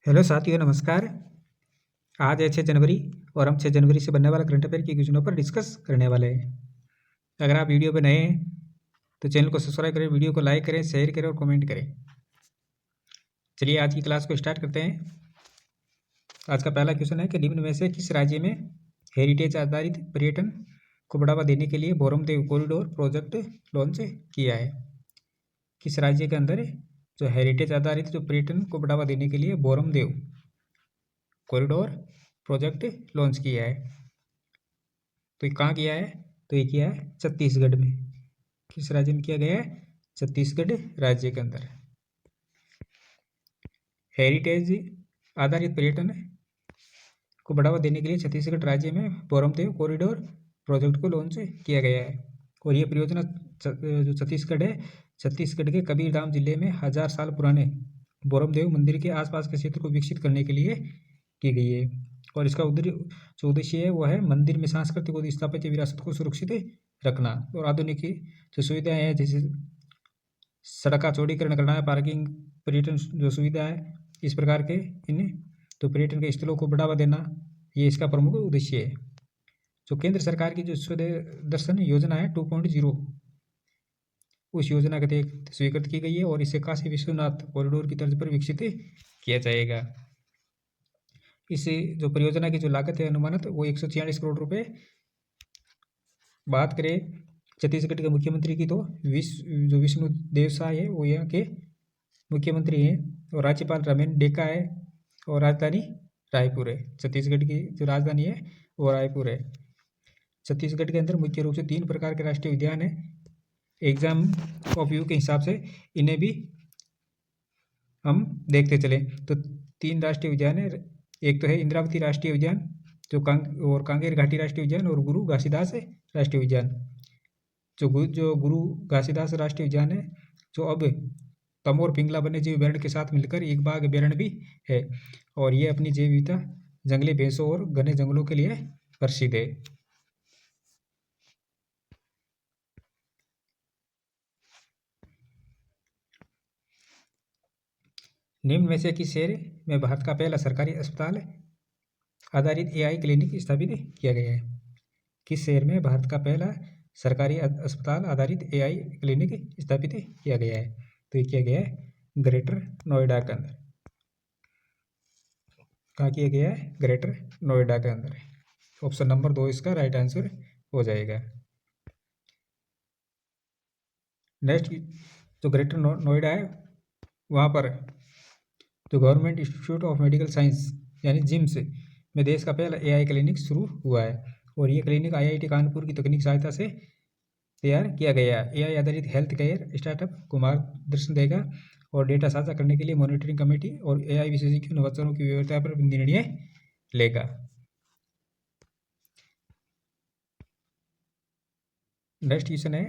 Hello साथियों, नमस्कार। आज है 6 जनवरी और हम 6 जनवरी से बनने वाला करंट अफेयर की क्वेश्चनों पर डिस्कस करने वाले हैं। अगर आप वीडियो पर नए हैं तो चैनल को सब्सक्राइब करें, वीडियो को लाइक करें, शेयर करें और कमेंट करें। चलिए आज की क्लास को स्टार्ट करते हैं। आज का पहला क्वेश्चन है कि निम्न में से किस राज्य में हेरिटेज आधारित पर्यटन को बढ़ावा देने के लिए बोरमदेव कॉरिडोर प्रोजेक्ट लॉन्च किया है? किस राज्य के अंदर जो हेरिटेज आधारित जो पर्यटन को बढ़ावा देने के लिए बोरमदेव कॉरिडोर प्रोजेक्ट लॉन्च किया है? तो ये कहाँ किया है? तो ये किया है छत्तीसगढ़ में। किस राज्य में किया गया है? छत्तीसगढ़ राज्य के अंदर। हेरिटेज आधारित पर्यटन को बढ़ावा देने के लिए छत्तीसगढ़ राज्य में बोरमदेव कॉरिडोर प्रोजेक्ट को लॉन्च किया गया है। और ये परियोजना जो छत्तीसगढ़ है, छत्तीसगढ़ के कबीरधाम जिले में 1000 साल पुराने बोरमदेव मंदिर के आसपास के क्षेत्र को विकसित करने के लिए की गई है। और इसका जो उद्देश्य है वो है मंदिर में सांस्कृतिक और स्थापत्य विरासत को सुरक्षित रखना और आधुनिक जो सुविधाएं हैं जैसे सड़क का चौड़ीकरण करना है, पार्किंग, पर्यटन जो सुविधा है, इस प्रकार के इन तो पर्यटन के स्थलों को बढ़ावा देना, ये इसका प्रमुख उद्देश्य है। जो केंद्र सरकार की जो स्वदेश दर्शन योजना है 2.0, उस योजना के तहत स्वीकृत की गई है और इसे काशी विश्वनाथ कॉरिडोर की तर्ज पर विकसित किया जाएगा। इस जो परियोजना की जो लागत है अनुमानित वो 146 करोड़ रुपए। बात करें छत्तीसगढ़ के मुख्यमंत्री की तो जो विष्णु देव साय है वो यहाँ के मुख्यमंत्री हैं और राज्यपाल रमेन डेका है और राजधानी रायपुर है। छत्तीसगढ़ की जो राजधानी है वो रायपुर है। छत्तीसगढ़ के अंदर मुख्य रूप से 3 प्रकार के राष्ट्रीय उद्यान है। एग्जाम ऑफ व्यू के हिसाब से इन्हें भी हम देखते चले तो 3 राष्ट्रीय उद्यान है। एक तो है इंद्रावती राष्ट्रीय उद्यान जो कांगेर घाटी राष्ट्रीय उद्यान और गुरु घासीदास राष्ट्रीय उद्यान। जो गुरु घासीदास राष्ट्रीय उद्यान है जो अब तमोर पिंगला वन्य जीव अभ्यारण्य के साथ मिलकर एक बाघ अभ्यारण्य भी है और ये अपनी जैव विविधता, जंगली भैंसों और घने जंगलों के लिए प्रसिद्ध है। निम्न में से किस शहर में भारत का पहला सरकारी अस्पताल आधारित एआई क्लिनिक स्थापित किया गया है? किस शहर में भारत का पहला सरकारी अस्पताल आधारित एआई क्लिनिक स्थापित किया गया है? तो ये किया गया है ग्रेटर नोएडा के अंदर। कहाँ किया गया है? ग्रेटर नोएडा के अंदर। ऑप्शन नंबर 2 इसका राइट आंसर हो जाएगा। नेक्स्ट जो ग्रेटर नोएडा है वहाँ पर जो government institute of medical science यानी जिम्स में देश का पहला एआई क्लिनिक शुरू हुआ है और ये क्लिनिक आईआईटी कानपुर की तकनीक सहायता से तैयार किया गया है। एआई आधारित हेल्थ केयर स्टार्टअप को मार्गदर्शन देगा और डेटा साझा करने के लिए मॉनिटरिंग कमेटी और एआई विशेषज्ञ नवाचारों की व्यवस्था पर निर्णय लेगा। नेक्स्ट क्वेश्चन है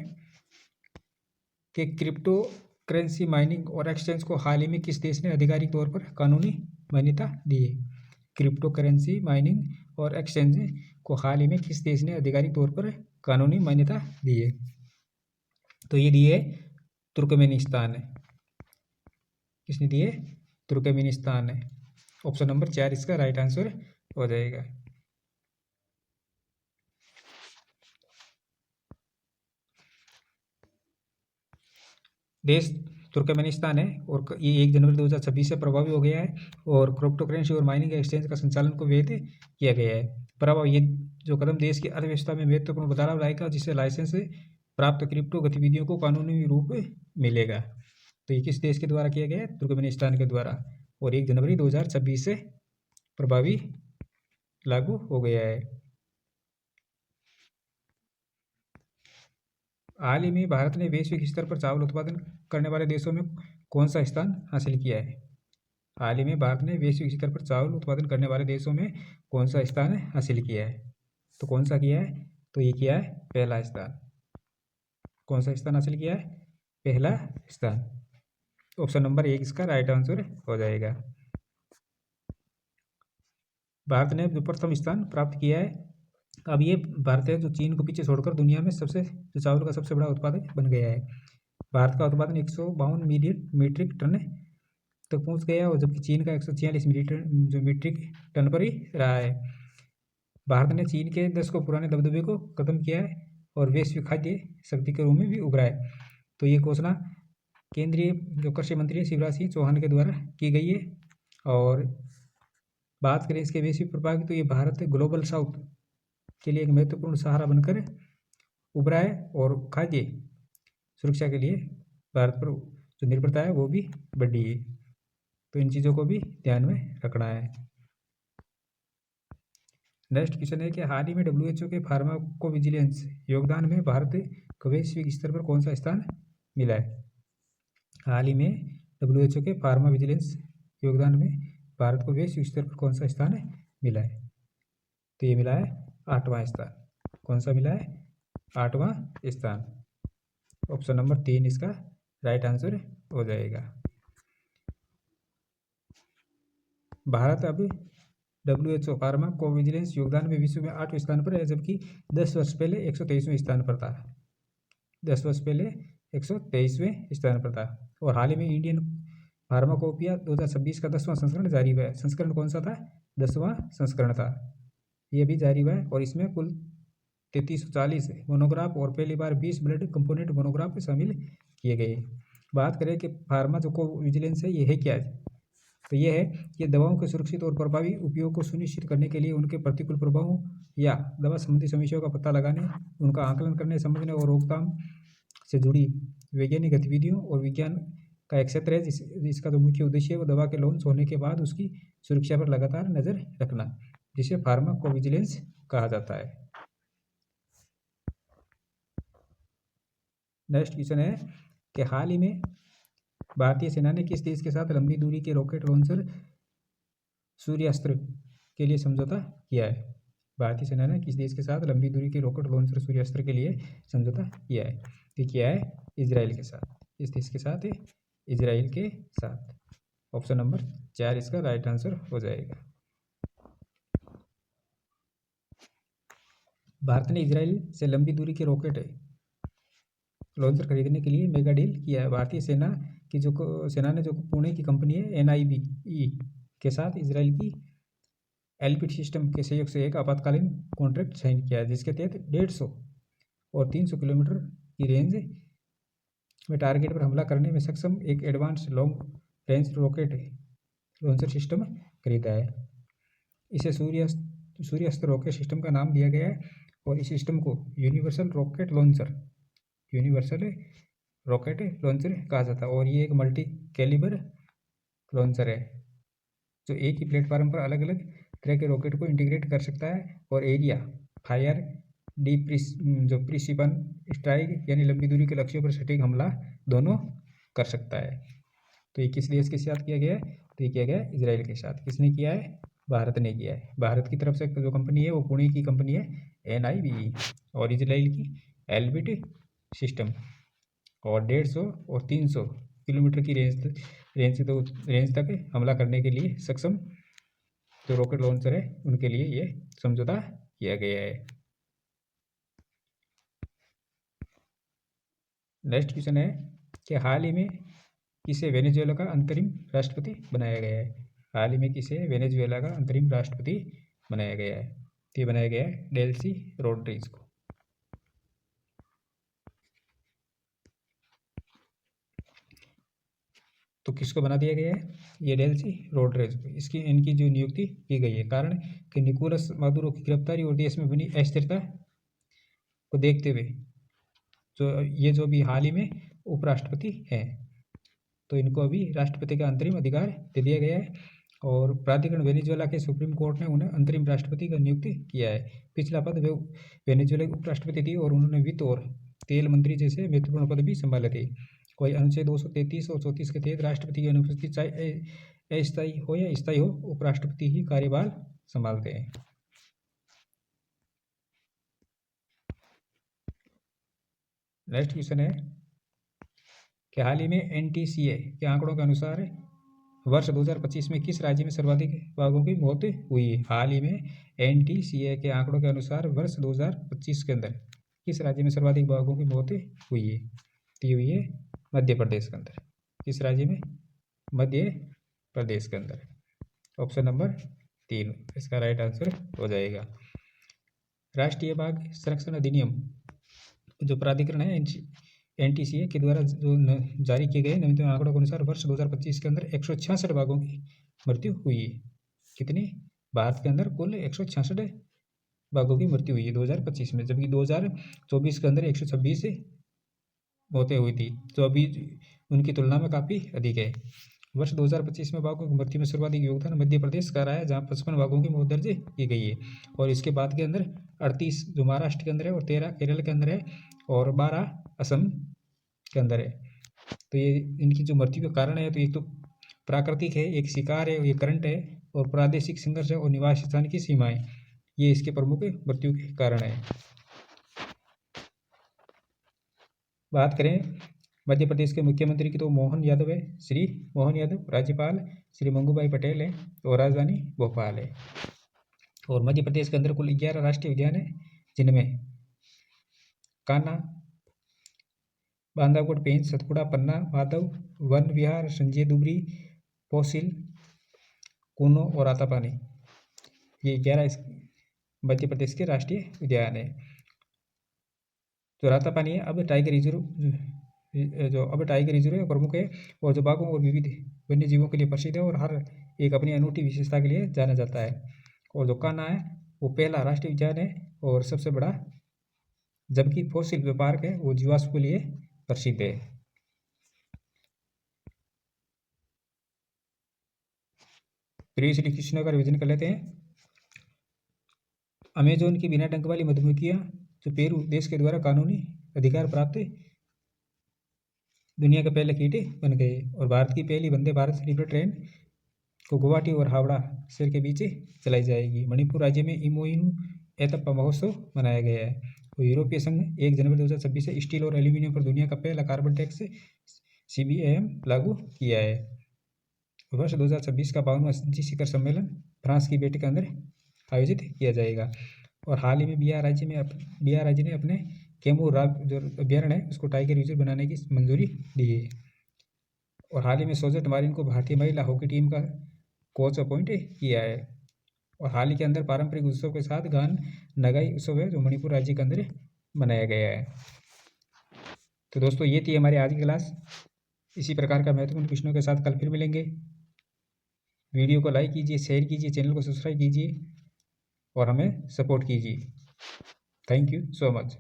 कि क्रिप्टो करेंसी माइनिंग और एक्सचेंज को हाल ही में किस देश ने आधिकारिक तौर पर कानूनी मान्यता दी है? क्रिप्टो करेंसी माइनिंग और एक्सचेंज को हाल ही में किस देश ने आधिकारिक तौर पर कानूनी मान्यता दी है? तो ये दी है तुर्कमेनिस्तान है। किसने दी है? तुर्कमेनिस्तान है। ऑप्शन नंबर 4 इसका राइट आंसर हो जाएगा। देश तुर्कमेनिस्तान है और ये 1 जनवरी 2026 से प्रभावी हो गया है और क्रिप्टो करेंसी और माइनिंग एक्सचेंज का संचालन को वैध किया गया है। प्रभाव ये जो कदम देश की अर्थव्यवस्था में महत्वपूर्ण बदलाव लाएगा जिससे लाइसेंस प्राप्त क्रिप्टो गतिविधियों को कानूनी रूप मिलेगा। तो ये किस देश के द्वारा किया गया है? तुर्कमेनिस्तान के द्वारा और 1 जनवरी 2026 से प्रभावी लागू हो गया है। हाल ही में भारत ने वैश्विक स्तर पर चावल उत्पादन करने वाले देशों में कौन सा स्थान हासिल किया है? हाल ही में भारत ने वैश्विक स्तर पर चावल उत्पादन करने वाले देशों में कौन सा स्थान हासिल किया है? तो कौन सा किया है? तो ये किया है पहला स्थान। कौन सा स्थान हासिल किया है? पहला स्थान। ऑप्शन नंबर 1 इसका राइट आंसर हो जाएगा। भारत ने जो प्रथम स्थान प्राप्त किया है, अब ये भारत है जो चीन को पीछे छोड़कर दुनिया में जो चावल का सबसे बड़ा उत्पादक बन गया है। भारत का उत्पादन 152 मिलियन मीट्रिक टन तक पहुंच गया और जबकि चीन का 146 मीट्रिक टन पर ही रहा है। भारत ने चीन के 10 को पुराने दबदबे को खत्म किया है और वैश्विक खाद्य शक्ति के रूप में भी उभरा है। तो ये घोषणा केंद्रीय जो कृषि मंत्री शिवराज सिंह चौहान के द्वारा की गई है। और बात करें इसके वैश्विक प्रभाव की, तो ये भारत ग्लोबल साउथ के लिए एक महत्वपूर्ण सहारा बनकर उभरा है और खाद्य सुरक्षा के लिए भारत पर जो निर्भरता है वो भी बढ़ी है। तो इन चीज़ों को भी ध्यान में रखना है। नेक्स्ट क्वेश्चन है कि हाल ही में WHO के फार्माकोविजिलेंस योगदान में भारत को वैश्विक स्तर पर कौन सा स्थान मिला है? हाल ही में WHO के फार्मा विजिलेंस योगदान में भारत को वैश्विक स्तर पर कौन सा स्थान मिला है? तो ये मिला है 8वां स्थान। कौन सा मिला है? 8वां स्थान। ऑप्शन नंबर 3 इसका राइट आंसर हो जाएगा। भारत अब WHO फार्माकोविजिलेंस योगदान में विश्व में 8वें स्थान पर है, जबकि 10 वर्ष पहले 123वें स्थान पर था। 10 वर्ष पहले 123वें स्थान पर था। और हाल ही में इंडियन फार्माकोपिया 2026 का 10वां संस्करण जारी हुआ है। संस्करण कौन सा था? 10वां संस्करण था। ये भी जारी हुआ है और इसमें कुल 3340 मोनोग्राफ और पहली बार 20 ब्लड कंपोनेंट मोनोग्राफ शामिल किए गए। बात करें कि फार्माकोविजिलेंस है, ये है क्या है? तो ये है कि दवाओं के सुरक्षित और प्रभावी उपयोग को सुनिश्चित करने के लिए उनके प्रतिकूल प्रभावों या दवा संबंधी समस्याओं का पता लगाने, उनका आकलन करने, समझने और रोकथाम से जुड़ी वैज्ञानिक गतिविधियों और विज्ञान का एक क्षेत्र है। जिसका जो मुख्य उद्देश्य है वो दवा के लॉन्च होने के बाद उसकी सुरक्षा पर लगातार नजर रखना, जिसे फार्माकोविजिलेंस कहा जाता है। नेक्स्ट क्वेश्चन है कि हाल ही में भारतीय सेना ने किस देश के साथ लंबी दूरी के रॉकेट लॉन्चर सूर्यास्त्र के लिए समझौता किया है? भारतीय सेना ने किस देश के साथ लंबी दूरी के रॉकेट लॉन्चर सूर्यास्त्र के लिए समझौता किया है? तो किया है इजराइल के साथ। किस देश के साथ है? इजराइल के साथ। ऑप्शन नंबर 4 इसका राइट आंसर हो जाएगा। भारत ने इजराइल से लंबी दूरी के रॉकेट लॉन्चर खरीदने के लिए मेगा डील किया है। भारतीय सेना ने जो पुणे की कंपनी है NIBE के साथ इजराइल की एलपिट सिस्टम के सहयोग से एक आपातकालीन कॉन्ट्रैक्ट साइन किया है, जिसके तहत 150 और 300 किलोमीटर की रेंज में टारगेट पर हमला करने में सक्षम एक advance long range rocket launcher system खरीदा है। इसे सूर्यास्त्र रॉकेट सिस्टम का नाम दिया गया है और इस सिस्टम को यूनिवर्सल रॉकेट लॉन्चर कहा जाता है। और ये एक मल्टी कैलिबर लॉन्चर है जो एक ही प्लेटफॉर्म पर अलग अलग तरह के रॉकेट को इंटीग्रेट कर सकता है और एरिया फायर प्रिसिशन स्ट्राइक यानी लंबी दूरी के लक्ष्यों पर सटीक हमला दोनों कर सकता है। तो ये किस देश के साथ किया गया है? तो ये किया गया है इजराइल के साथ। किसने किया है? भारत ने किया है। भारत की तरफ से जो कंपनी है वो पुणे की कंपनी है NIBE और इजराइल की एलबिट सिस्टम। और 150 और 300 किलोमीटर की रेंज तक हमला करने के लिए सक्षम जो रॉकेट लॉन्चर है उनके लिए ये समझौता किया गया है। नेक्स्ट क्वेश्चन है कि हाल ही में किसे वेनेजुएला का अंतरिम राष्ट्रपति बनाया गया है? हाल ही में किसे वेनेजुएला का अंतरिम राष्ट्रपति बनाया गया है? ये बनाया गया है डेल्सी रोड्रिग्स को। तो किसको बना दिया गया है? ये डेल्सी रोड्रिग्स को। इनकी जो नियुक्ति की गई है कारण कि निकोलस मादुरो की गिरफ्तारी और देश में बनी अस्थिरता को देखते हुए जो भी हाल ही में उपराष्ट्रपति हैं, तो इनको अभी राष्ट्रपति का अंतरिम अधिकार दे दिया गया है। और प्राधिकरण वेनेजुएला के सुप्रीम कोर्ट ने उन्हें अंतरिम राष्ट्रपति का नियुक्ति किया है। पिछला पद वे वेनेजुएला के उपराष्ट्रपति थी और उन्होंने वित्त और तेल मंत्री जैसे महत्वपूर्ण पद भी संभाले थे। कोई अनुच्छेद 233 और 34 के तहत राष्ट्रपति की अनुपस्थिति चाहे अस्थायी हो या स्थायी हो, उपराष्ट्रपति ही कार्यभार संभालते हैं। नेक्स्ट क्वेश्चन है कि हाल ही में NTCA के आंकड़ों के अनुसार वर्ष 2025 में किस राज्य में सर्वाधिक बाघों की मौत हुई है? हाल ही में NTCA के आंकड़ों के अनुसार वर्ष 2025 के अंदर किस राज्य में सर्वाधिक बाघों की मौत हुई है? तो हुई है मध्य प्रदेश के अंदर। किस राज्य में? मध्य प्रदेश के अंदर। ऑप्शन नंबर 3 इसका राइट आंसर हो जाएगा। राष्ट्रीय बाघ संरक्षण अधिनियम जो प्राधिकरण है NTCA के द्वारा जो जारी किए गए नवीनतम आंकड़ों के अनुसार वर्ष 2025 के अंदर 166 बाघों की मृत्यु हुई है। कितनी? भारत के अंदर कुल 166 बाघों की मृत्यु हुई है 2025 में, जबकि 2024 के अंदर 126 मौतें हुई थी, जो अभी उनकी तुलना में काफ़ी अधिक है। वर्ष 2025 में बाघों की मृत्यु में सर्वाधिक योगदान मध्य प्रदेश का रहा है, जहाँ 55 बाघों की मौत दर्ज की गई है। और इसके बाद के अंदर 38 जो महाराष्ट्र के अंदर है, और 13 केरल के अंदर है, और 12 असम के अंदर है। तो ये इनकी जो मृत्यु का कारण है, तो एक तो प्राकृतिक है, एक शिकार है, ये करंट है, और प्रादेशिक संघर्ष है, और निवास स्थान की सीमाएं, ये इसके प्रमुख मृत्यु के कारण है। बात करें मध्य प्रदेश के मुख्यमंत्री की, तो मोहन यादव है, श्री मोहन यादव। राज्यपाल श्री मंगूभाई पटेल है, और राजधानी भोपाल है। और मध्य प्रदेश के अंदर कुल 11 राष्ट्रीय उद्यान है, जिनमें कान्हा, बांधवगढ़, पेंच, सतपुड़ा, पन्ना, माधव, वन विहार, संजय दुबरी, पोसिल, कूनो और आतापानी, ये 11 मध्य प्रदेश के राष्ट्रीय उद्यान है। जो रातापानी है अब टाइगर रिजर्व है, प्रमुख है, और जो बाघों और विविध वन्य जीवों के लिए प्रसिद्ध है, और हर एक अपनी अनूठी विशेषता के लिए जाना जाता है। और जो कान्हा है वो पहला राष्ट्रीय उद्यान है और सबसे बड़ा, जबकि फॉसिल जो पार्क है वो जीवाश्म के लिए प्रसिद्ध है। प्रिय श्री कृष्ण का रिविजन कर लेते हैं। अमेजोन की बिना डंक वाली मधुमक्खियां जो पेरू देश के द्वारा कानूनी अधिकार प्राप्त दुनिया के पहले कीट बन गए। और भारत की पहली वंदे भारत स्लीपर ट्रेन को गुवाहाटी और हावड़ा शहर के बीच चलाई जाएगी। मणिपुर राज्य में इमोइनु एतप्पा महोत्सव मनाया गया है। तो यूरोपीय संघ 1 जनवरी 2026 से स्टील और एल्यूमिनियम पर दुनिया का पहला कार्बन टैक्स CBAM लागू किया है। वर्ष 2026 का 52वां जी शिखर सम्मेलन फ्रांस की बेटे के अंदर आयोजित किया जाएगा। और हाल ही में बिहार राज्य ने अपने कैमूर जो अभ्यारण्य है उसको टाइगर रिजर्व बनाने की मंजूरी दी है। और हाल ही में सोजत मारिन को भारतीय महिला हॉकी टीम का कोच अपॉइंट किया है। और हाल ही के अंदर पारंपरिक उत्सव के साथ गान नगाई उत्सव है जो मणिपुर राज्य के अंदर मनाया गया है। तो दोस्तों ये थी हमारी आज की क्लास। इसी प्रकार का महत्वपूर्ण प्रश्नों के साथ कल फिर मिलेंगे। वीडियो को लाइक कीजिए, शेयर कीजिए, चैनल को सब्सक्राइब कीजिए और हमें सपोर्ट कीजिए। Thank you so much.